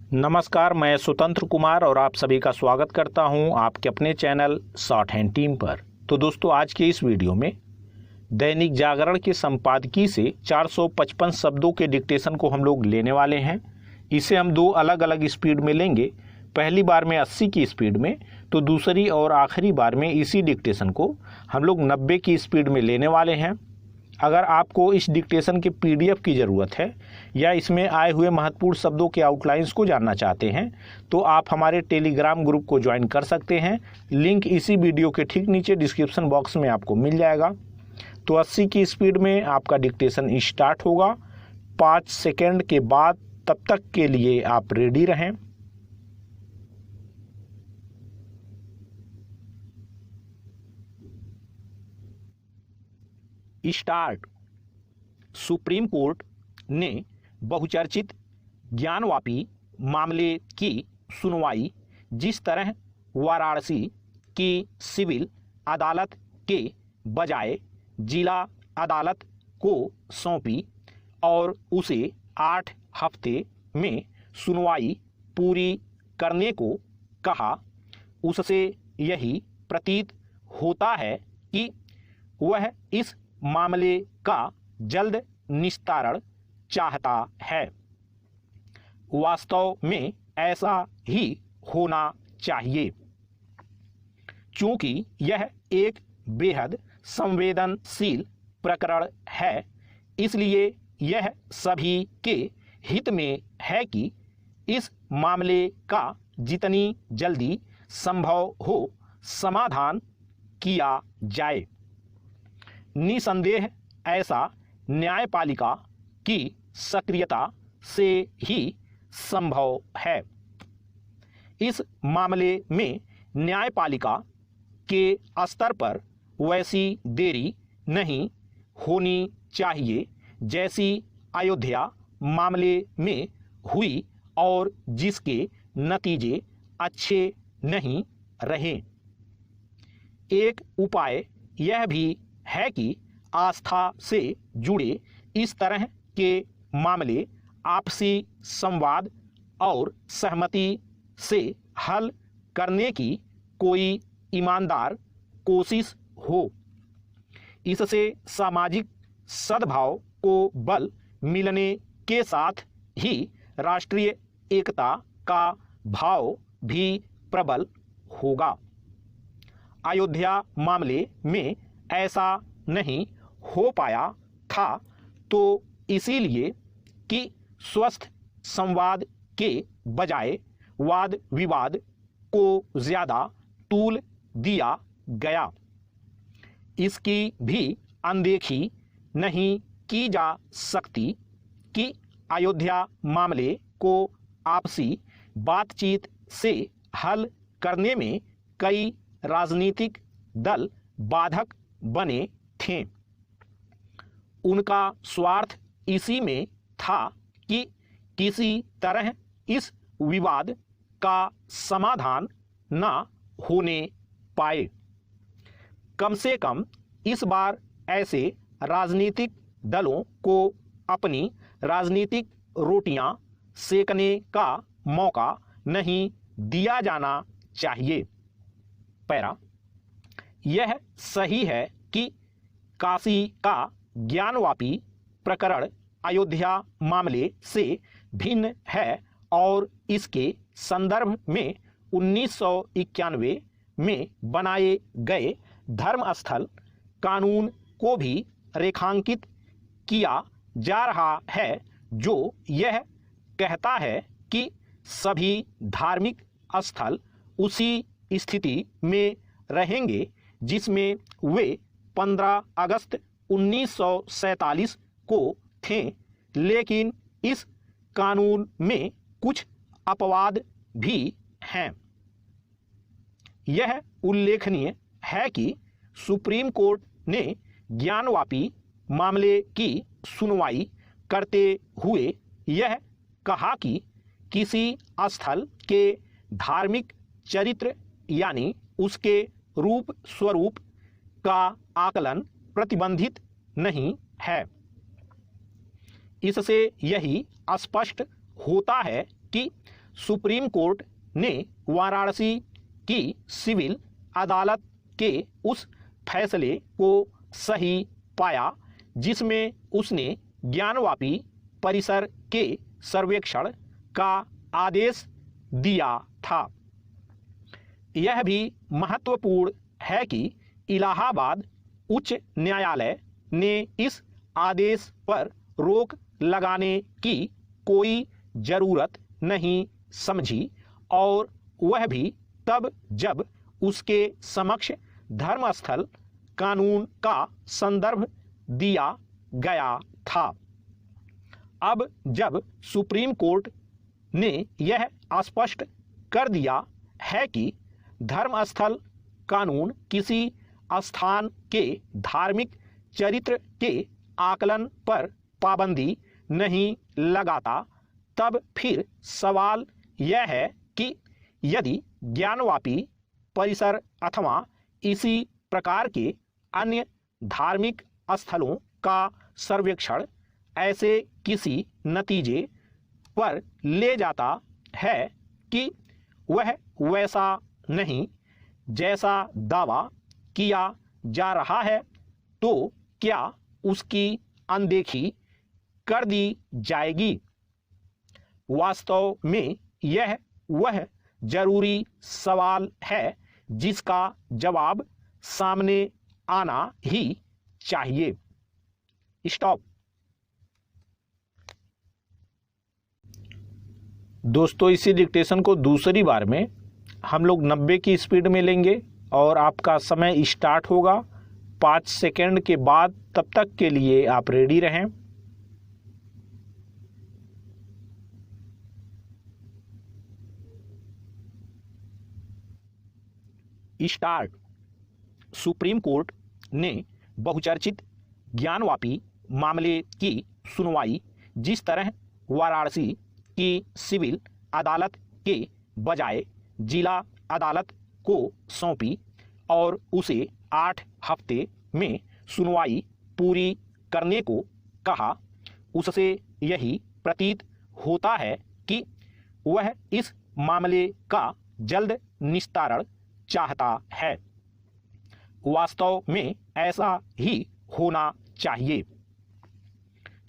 नमस्कार, मैं स्वतंत्र कुमार और आप सभी का स्वागत करता हूं आपके अपने चैनल शॉर्ट हैंड टीम पर। तो दोस्तों, आज के इस वीडियो में दैनिक जागरण के संपादकीय से 455 शब्दों के डिक्टेशन को हम लोग लेने वाले हैं। इसे हम दो अलग अलग स्पीड में लेंगे। पहली बार में 80 की स्पीड में, तो दूसरी और आखिरी बार में इसी डिक्टेशन को हम लोग 90 की स्पीड में लेने वाले हैं। अगर आपको इस डिक्टेशन के पीडीएफ की ज़रूरत है या इसमें आए हुए महत्वपूर्ण शब्दों के आउटलाइंस को जानना चाहते हैं तो आप हमारे टेलीग्राम ग्रुप को ज्वाइन कर सकते हैं। लिंक इसी वीडियो के ठीक नीचे डिस्क्रिप्शन बॉक्स में आपको मिल जाएगा। तो 80 की स्पीड में आपका डिक्टेशन स्टार्ट होगा। 5 सेकेंड के बाद, तब तक के लिए आप रेडी रहें। स्टार्ट। सुप्रीम कोर्ट ने बहुचर्चित ज्ञानवापी मामले की सुनवाई जिस तरह वाराणसी की सिविल अदालत के बजाय जिला अदालत को सौंपी और उसे 8 हफ्ते में सुनवाई पूरी करने को कहा, उससे यही प्रतीत होता है कि वह इस मामले का जल्द निस्तारण चाहता है। वास्तव में ऐसा ही होना चाहिए, क्योंकि यह एक बेहद संवेदनशील प्रकरण है। इसलिए यह सभी के हित में है कि इस मामले का जितनी जल्दी संभव हो समाधान किया जाए। निसंदेह ऐसा न्यायपालिका की सक्रियता से ही संभव है। इस मामले में न्यायपालिका के स्तर पर वैसी देरी नहीं होनी चाहिए जैसी अयोध्या मामले में हुई और जिसके नतीजे अच्छे नहीं रहे। एक उपाय यह भी है कि आस्था से जुड़े इस तरह के मामले आपसी संवाद और सहमति से हल करने की कोई ईमानदार कोशिश हो। इससे सामाजिक सद्भाव को बल मिलने के साथ ही राष्ट्रीय एकता का भाव भी प्रबल होगा। अयोध्या मामले में ऐसा नहीं हो पाया था, तो इसीलिए कि स्वस्थ संवाद के बजाय वाद विवाद को ज़्यादा तूल दिया गया। इसकी भी अनदेखी नहीं की जा सकती कि अयोध्या मामले को आपसी बातचीत से हल करने में कई राजनीतिक दल बाधक बने थे। उनका स्वार्थ इसी में था कि किसी तरह इस विवाद का समाधान न होने पाए। कम से कम इस बार ऐसे राजनीतिक दलों को अपनी राजनीतिक रोटियां सेकने का मौका नहीं दिया जाना चाहिए। पैरा, यह सही है कि काशी का ज्ञानवापी प्रकरण अयोध्या मामले से भिन्न है और इसके संदर्भ में 1991 में बनाए गए धर्मस्थल कानून को भी रेखांकित किया जा रहा है, जो यह कहता है कि सभी धार्मिक स्थल उसी स्थिति में रहेंगे जिसमें वे 15 अगस्त 1947 को थे। लेकिन इस कानून में कुछ अपवाद भी हैं। यह उल्लेखनीय है कि सुप्रीम कोर्ट ने ज्ञानवापी मामले की सुनवाई करते हुए यह कहा कि किसी स्थल के धार्मिक चरित्र यानी उसके रूप स्वरूप का आकलन प्रतिबंधित नहीं है। इससे यही स्पष्ट होता है कि सुप्रीम कोर्ट ने वाराणसी की सिविल अदालत के उस फैसले को सही पाया जिसमें उसने ज्ञानवापी परिसर के सर्वेक्षण का आदेश दिया था। यह भी महत्वपूर्ण है कि इलाहाबाद उच्च न्यायालय ने इस आदेश पर रोक लगाने की कोई जरूरत नहीं समझी और वह भी तब जब उसके समक्ष धर्मस्थल कानून का संदर्भ दिया गया था। अब जब सुप्रीम कोर्ट ने यह स्पष्ट कर दिया है कि धर्मस्थल कानून किसी स्थान के धार्मिक चरित्र के आकलन पर पाबंदी नहीं लगाता, तब फिर सवाल यह है कि यदि ज्ञानवापी परिसर अथवा इसी प्रकार के अन्य धार्मिक स्थलों का सर्वेक्षण ऐसे किसी नतीजे पर ले जाता है कि वह वैसा नहीं जैसा दावा किया जा रहा है, तो क्या उसकी अनदेखी कर दी जाएगी? वास्तव में यह वह जरूरी सवाल है जिसका जवाब सामने आना ही चाहिए। स्टॉप। दोस्तों, इसी डिक्टेशन को दूसरी बार में हम लोग 90 की स्पीड में लेंगे और आपका समय स्टार्ट होगा 5 सेकंड के बाद। तब तक के लिए आप रेडी रहें। स्टार्ट। सुप्रीम कोर्ट ने बहुचर्चित ज्ञानवापी मामले की सुनवाई जिस तरह वाराणसी की सिविल अदालत के बजाय जिला अदालत को सौंपी और उसे 8 हफ्ते में सुनवाई पूरी करने को कहा, उससे यही प्रतीत होता है कि वह इस मामले का जल्द निस्तारण चाहता है। वास्तव में ऐसा ही होना चाहिए।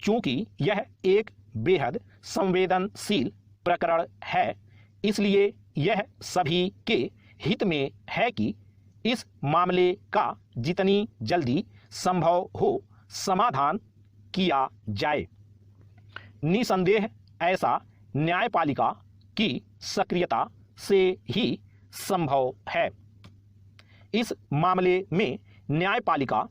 चूंकि यह एक बेहद संवेदनशील प्रकरण है, इसलिए यह सभी के हित में है कि इस मामले का जितनी जल्दी संभव हो समाधान किया जाए। निसंदेह ऐसा न्यायपालिका की सक्रियता से ही संभव है। इस मामले में न्यायपालिका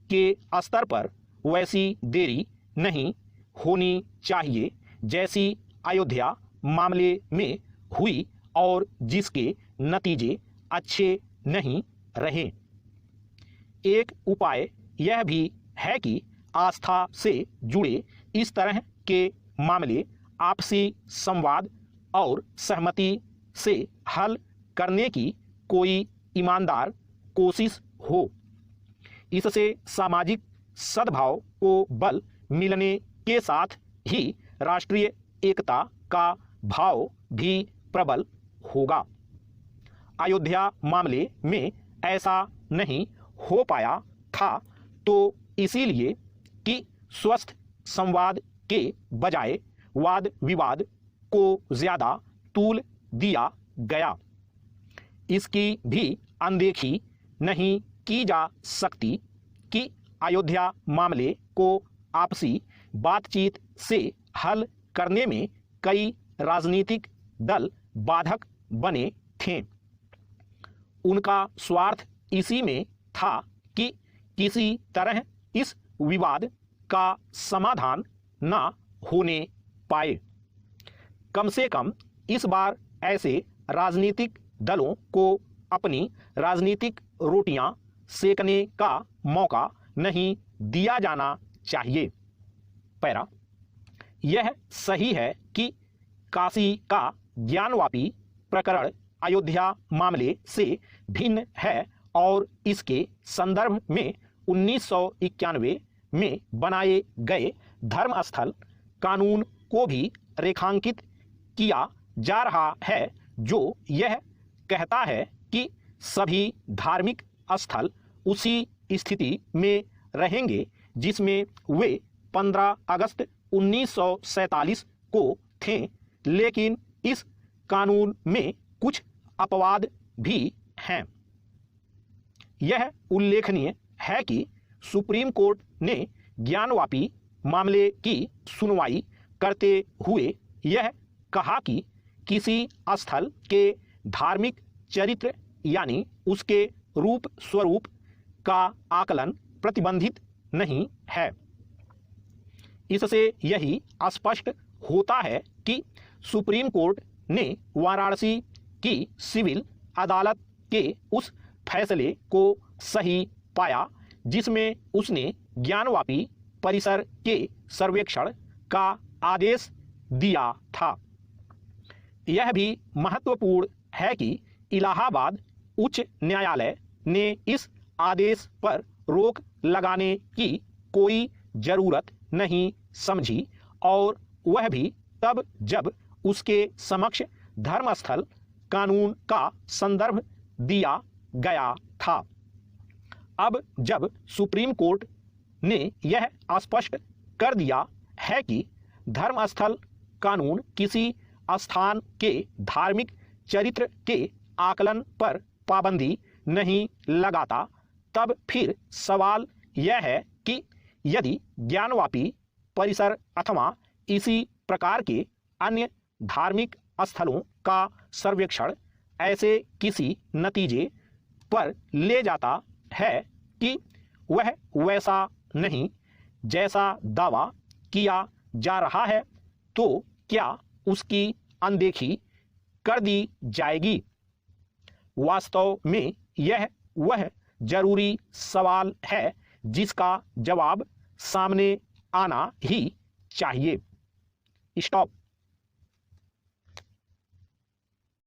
के स्तर पर वैसी देरी नहीं होनी चाहिए जैसी अयोध्या मामले में हुई और जिसके नतीजे अच्छे नहीं रहे। एक उपाय यह भी है कि आस्था से जुड़े इस तरह के मामले आपसी संवाद और सहमति से हल करने की कोई ईमानदार कोशिश हो। इससे सामाजिक सद्भाव को बल मिलने के साथ ही राष्ट्रीय एकता का भाव भी प्रबल होगा। अयोध्या मामले में ऐसा नहीं हो पाया था, तो इसीलिए कि स्वस्थ संवाद के बजाय वाद विवाद को ज्यादा तूल दिया गया। इसकी भी अनदेखी नहीं की जा सकती कि अयोध्या मामले को आपसी बातचीत से हल करने में कई राजनीतिक दल बाधक बने थे। उनका स्वार्थ इसी में था कि किसी तरह इस विवाद का समाधान न होने पाए। कम से कम इस बार ऐसे राजनीतिक दलों को अपनी राजनीतिक रोटियां सेकने का मौका नहीं दिया जाना चाहिए। पैरा, यह सही है कि काशी का ज्ञानवापी प्रकरण अयोध्या मामले से भिन्न है और इसके संदर्भ में 1991 में बनाए गए धर्मस्थल कानून को भी रेखांकित किया जा रहा है जो यह कहता है कि सभी धार्मिक स्थल उसी स्थिति में रहेंगे जिसमें वे 15 अगस्त 1947 को थे, लेकिन इस कानून में कुछ अपवाद भी हैं। यह उल्लेखनीय है कि सुप्रीम कोर्ट ने ज्ञानवापी मामले की सुनवाई करते हुए यह कहा कि किसी स्थल के धार्मिक चरित्र यानी उसके रूप स्वरूप का आकलन प्रतिबंधित नहीं है। इससे यही स्पष्ट होता है कि सुप्रीम कोर्ट ने वाराणसी की सिविल अदालत के उस फैसले को सही पाया जिसमें उसने ज्ञानवापी परिसर के सर्वेक्षण का आदेश दिया था। यह भी महत्वपूर्ण है कि इलाहाबाद उच्च न्यायालय ने इस आदेश पर रोक लगाने की कोई जरूरत नहीं समझी और वह भी तब जब उसके समक्ष धर्मस्थल कानून का संदर्भ दिया गया था। अब जब सुप्रीम कोर्ट ने यह स्पष्ट कर दिया है कि धर्मस्थल कानून किसी स्थान के धार्मिक चरित्र के आकलन पर पाबंदी नहीं लगाता, तब फिर सवाल यह है कि यदि ज्ञानवापी परिसर अथवा इसी प्रकार के अन्य धार्मिक स्थलों का सर्वेक्षण ऐसे किसी नतीजे पर ले जाता है कि वह वैसा नहीं जैसा दावा किया जा रहा है, तो क्या उसकी अनदेखी कर दी जाएगी? वास्तव में यह वह जरूरी सवाल है जिसका जवाब सामने आना ही चाहिए। स्टॉप।